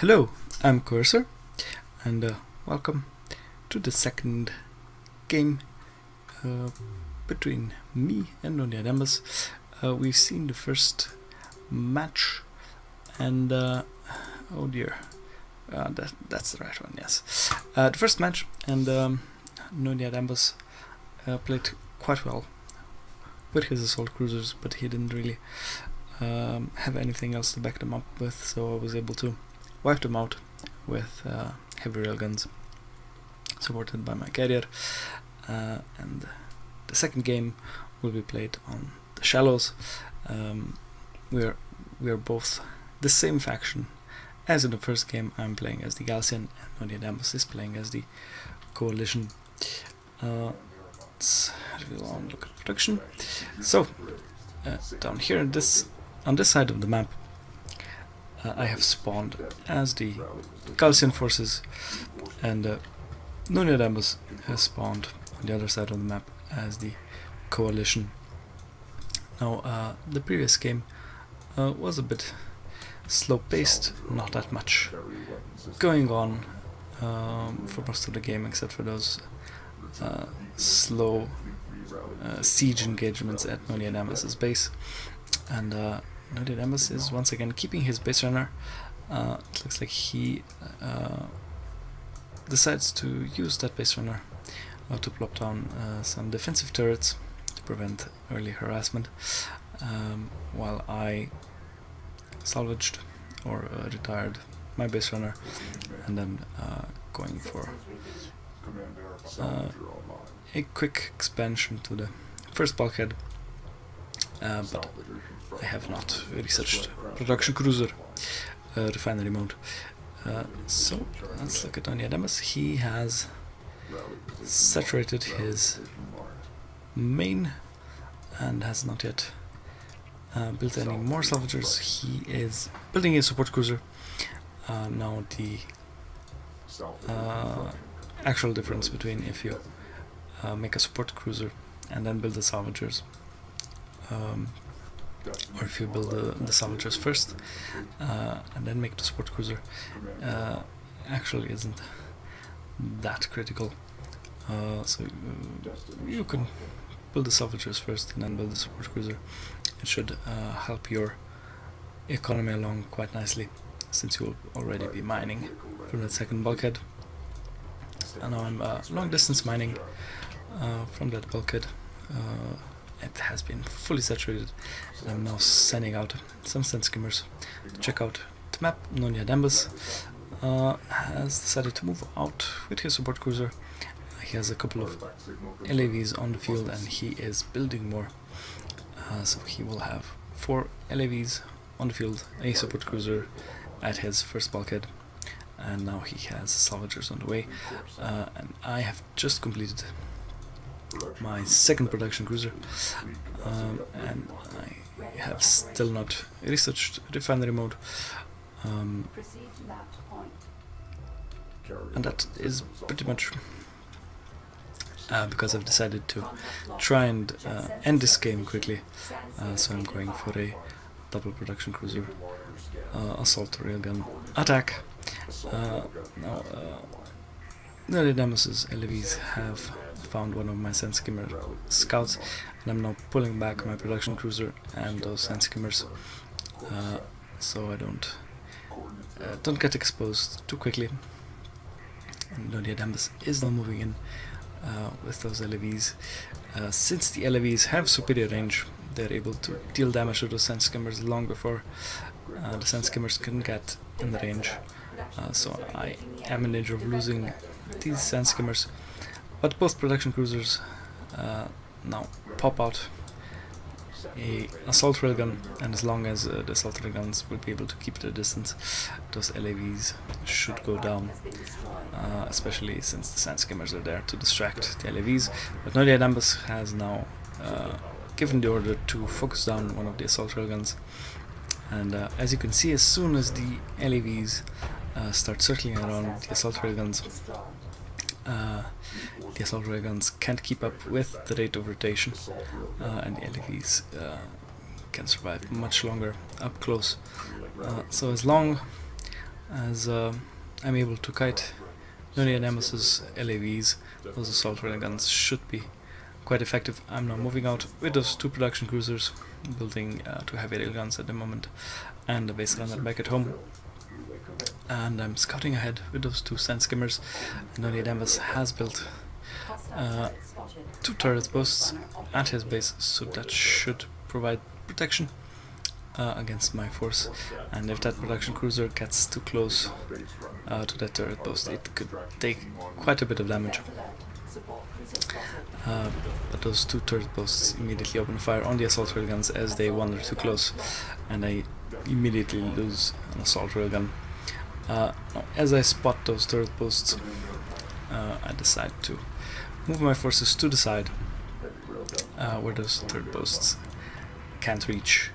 Hello, I'm Coercer, and welcome to the second game between me and Noneyadambus. We've seen the first match, and oh dear, that's the right one, yes. The first match, and Noneyadambus played quite well with his assault cruisers, but he didn't really have anything else to back them up with, so I was able to wipe them out with heavy railguns supported by my carrier, and the second game will be played on the shallows. We are both the same faction as in the first game. I'm playing as the Galcian, and Noneyadambus is playing as the Coalition. Let's have a long look at production. So down here on this side of the map, I have spawned as the Galcian forces, and Noneyadambus has spawned on the other side of the map as the Coalition. Now, the previous game was a bit slow-paced, not that much going on for most of the game, except for those slow siege engagements at Noneyadambus' base. And Noneyadambus is once again keeping his base runner. It looks like he decides to use that base runner to plop down some defensive turrets to prevent early harassment, while I salvaged or retired my base runner, and then going for a quick expansion to the first bulkhead, but I have not researched production cruiser refinery mode. So let's look at Noneyadambus. He has saturated his main and has not yet built any more salvagers. He is building a support cruiser. Now the actual difference between if you make a support cruiser and then build the salvagers, or if you build the salvagers first and then make the support cruiser, actually isn't that critical. So you can build the salvagers first and then build the support cruiser. It should help your economy along quite nicely, since you will already be mining from that second bulkhead. And now I'm long distance mining from that bulkhead. It has been fully saturated, and I'm now sending out some sand skimmers to check out the map. Noneyadambus has decided to move out with his support cruiser. He has a couple of LAVs on the field, and he is building more. So he will have 4 LAVs on the field, a support cruiser at his first bulkhead, and now he has salvagers on the way. And I have just completed my second production cruiser, and I have still not researched refinery mode, and that is pretty much because I've decided to try and end this game quickly. So I'm going for a double production cruiser assault railgun attack. Now Noneyadambus' LAVs have found one of my sand skimmer scouts, and I'm now pulling back my production cruiser and those sand skimmers, so I don't get exposed too quickly. And Noneyadambus is now moving in with those LAVs. Since the LAVs have superior range, they're able to deal damage to those sand skimmers long before the sand skimmers can get in the range. So I am in danger of losing these sand skimmers, but both production cruisers now pop out a assault railgun, and as long as the assault railguns will be able to keep their distance, those LAVs should go down, especially since the sand skimmers are there to distract the LAVs. But Noneyadambus has now given the order to focus down one of the assault railguns, and as you can see, as soon as the LAVs start circling around the assault railguns, the assault railguns can't keep up with the rate of rotation, and the LAVs can survive much longer up close. So as long as I'm able to kite Noneyadambus's LAVs. Those assault railguns should be quite effective. I'm now moving out with those 2 production cruisers, building 2 heavy railguns at the moment, and a base gunner back at home. And I'm scouting ahead with those 2 sand skimmers. Noneyadambus has built 2 turret posts at his base, so that should provide protection against my force. And if that production cruiser gets too close to that turret post, it could take quite a bit of damage. But those 2 turret posts immediately open fire on the assault railguns as they wander too close, and I immediately lose an assault railgun. Now, as I spot those turret posts, I decide to move my forces to the side where those turret posts can't reach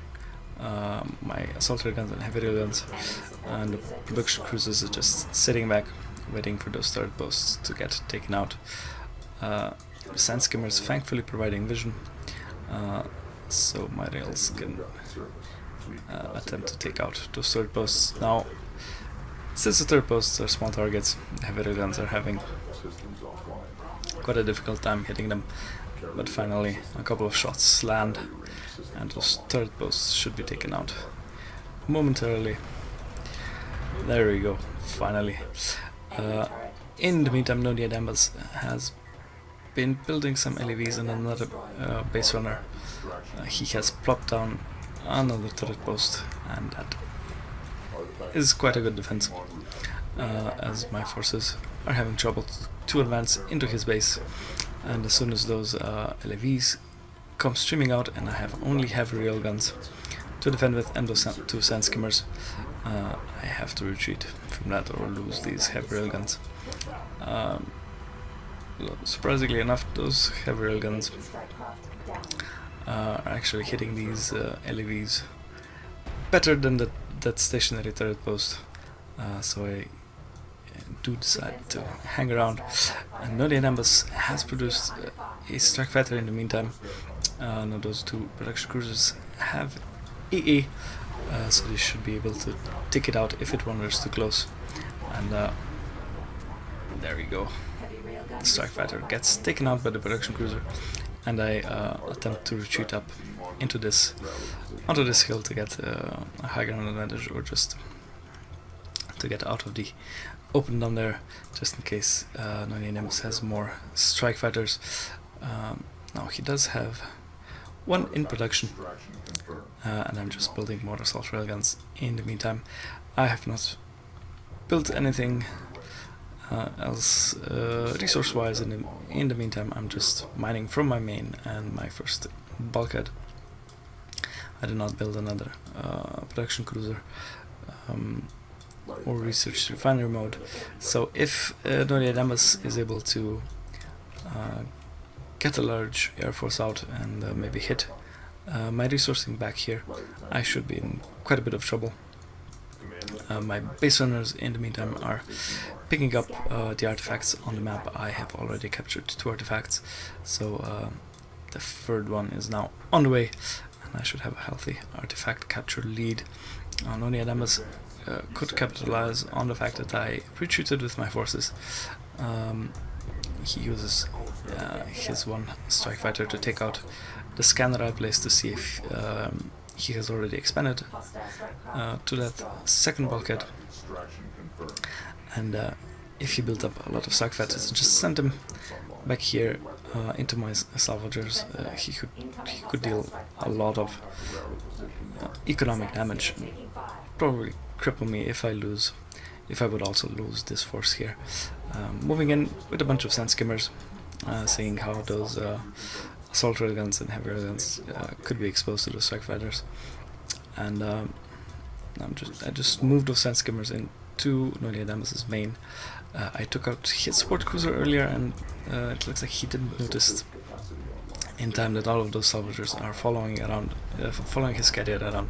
my assault railguns and heavy railguns, and the production cruisers are just sitting back waiting for those turret posts to get taken out. The sand skimmers thankfully providing vision, so my rails can attempt to take out those turret posts. Now, since the turret posts are small targets, heavy railguns are having quite a difficult time hitting them, but finally a couple of shots land and those turret posts should be taken out momentarily. There we go, finally. In the meantime, Noneyadambus has been building some LEVs and another base runner. He has plopped down another turret post, and that is quite a good defense, as my forces are having trouble to advance into his base. And as soon as those LEVs come streaming out and I have only heavy railguns to defend with and those 2 sand skimmers, I have to retreat from that or lose these heavy railguns. Surprisingly enough, those heavy railguns are actually hitting these LEVs better than that stationary turret post, so I do decide to hang around. And Noneyadambus has produced a strike fighter in the meantime. Now those 2 production cruisers have EE, so they should be able to take it out if it wanders too close. And there we go. The strike fighter gets taken out by the production cruiser, and I attempt to retreat up onto this hill to get a high ground advantage, or just to get out of the open down there, just in case Noneyadambus has more strike fighters. Now he does have 1 in production, and I'm just building more assault railguns in the meantime. I have not built anything else resource-wise in the meantime. I'm just mining from my main and my first bulkhead. I did not build another production cruiser or research refinery mode. So if Noneyadambus is able to get a large air force out and maybe hit my resourcing back here, I should be in quite a bit of trouble. My base runners in the meantime are picking up the artifacts on the map. I have already captured 2 artifacts, so the 3rd one is now on the way, and I should have a healthy artifact capture lead. Noneyadambus could capitalize on the fact that I retreated with my forces. He uses his 1 strike fighter to take out the scanner I placed to see if he has already expanded to that 2nd bulkhead, and if he built up a lot of strike fighters, just send him back here into my salvagers. He could deal a lot of economic damage, probably cripple me if I would also lose this force here. Moving in with a bunch of sand skimmers, seeing how those assault railguns and heavy railguns could be exposed to those strike fighters, and I just moved those sand skimmers into Noneyadambus's main. I took out his support cruiser earlier, and it looks like he didn't notice in time that all of those salvagers are following his carrier around,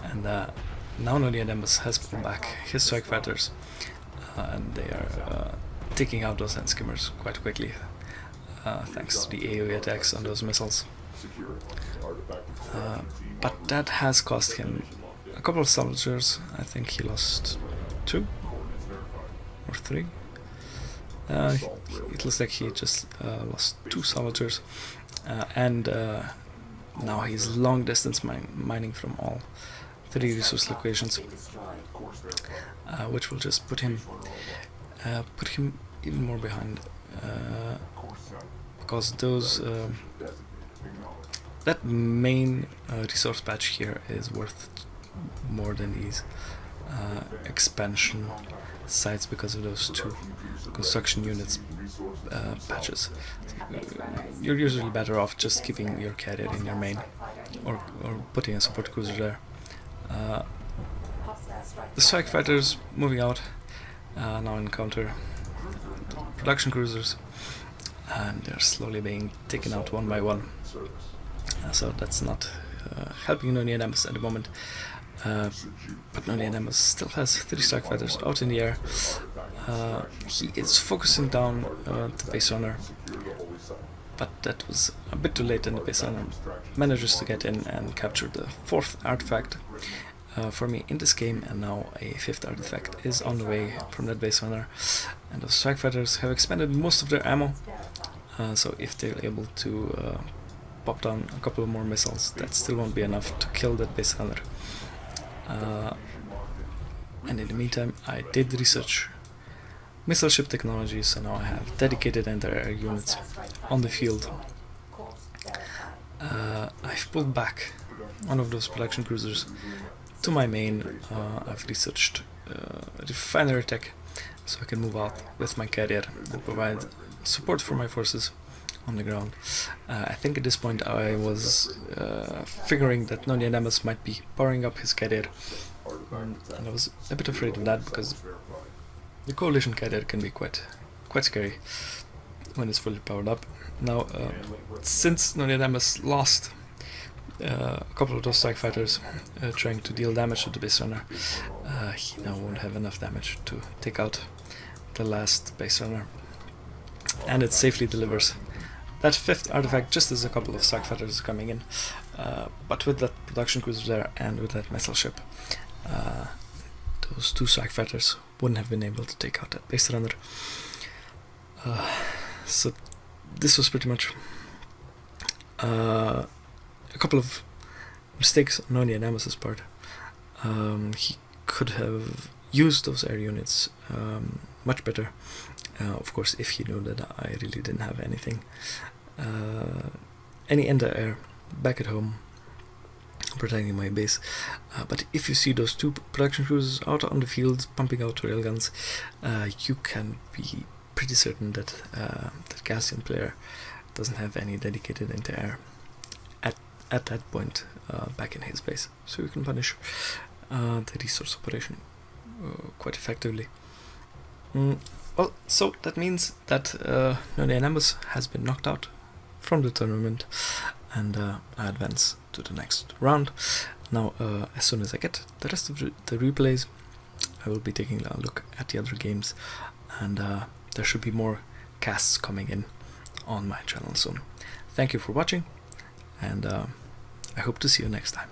and now Noneyadambus has pulled back his strike fighters, and they are taking out those sand skimmers quite quickly, thanks to the AoE attacks on those missiles. But that has cost him a couple of salvagers. I think he lost 2 or 3. It looks like he just lost 2 soldiers, and now he's long distance mining from all 3 resource locations, which will just put him even more behind, because those that main resource patch here is worth more than these expansion sites because of those 2 construction units patches. You're usually better off just keeping your carrier in your main, or putting a support cruiser there. The strike fighters moving out now encounter production cruisers, and they're slowly being taken out one by one. So that's not helping Noneyadambus at the moment. But Noneyadambus still has 3 strike fighters out in the air. He is focusing down the base runner, but that was a bit too late, and the base runner manages to get in and capture the 4th artifact for me in this game, and now a 5th artifact is on the way from that base runner. And the strike fighters have expended most of their ammo, so if they're able to pop down a couple of more missiles, that still won't be enough to kill that base runner. And in the meantime, I did research missile ship technology, so now I have dedicated anti-air units on the field. I've pulled back one of those production cruisers to my main. I've researched refinery tech, so I can move out with my carrier and provide support for my forces on the ground. I think at this point I was figuring that Noneyadambus might be powering up his carrier, and I was a bit afraid of that because the coalition carrier can be quite scary when it's fully powered up. Now, since Noneyadambus lost a couple of those strike fighters trying to deal damage to the base runner, he now won't have enough damage to take out the last base runner, and it safely delivers that 5th artifact just as a couple of strike fighters are coming in. But with that production cruiser there and with that missile ship, those 2 strike fighters wouldn't have been able to take out that base runner. So this was pretty much a couple of mistakes on Noneyadambus' part. He could have used those air units much better, of course, if he knew that I really didn't have anything, any anti-air back at home protecting my base. But if you see those 2 production cruisers out on the field pumping out railguns, you can be pretty certain that that Gaussian player doesn't have any dedicated anti-air at that point back in his base, so you can punish the resource operation quite effectively. Well, so that means that Noneyadambus has been knocked out from the tournament, and I advance to the next round. Now, as soon as I get the rest of the replays, I will be taking a look at the other games, and there should be more casts coming in on my channel soon. Thank you for watching, and I hope to see you next time.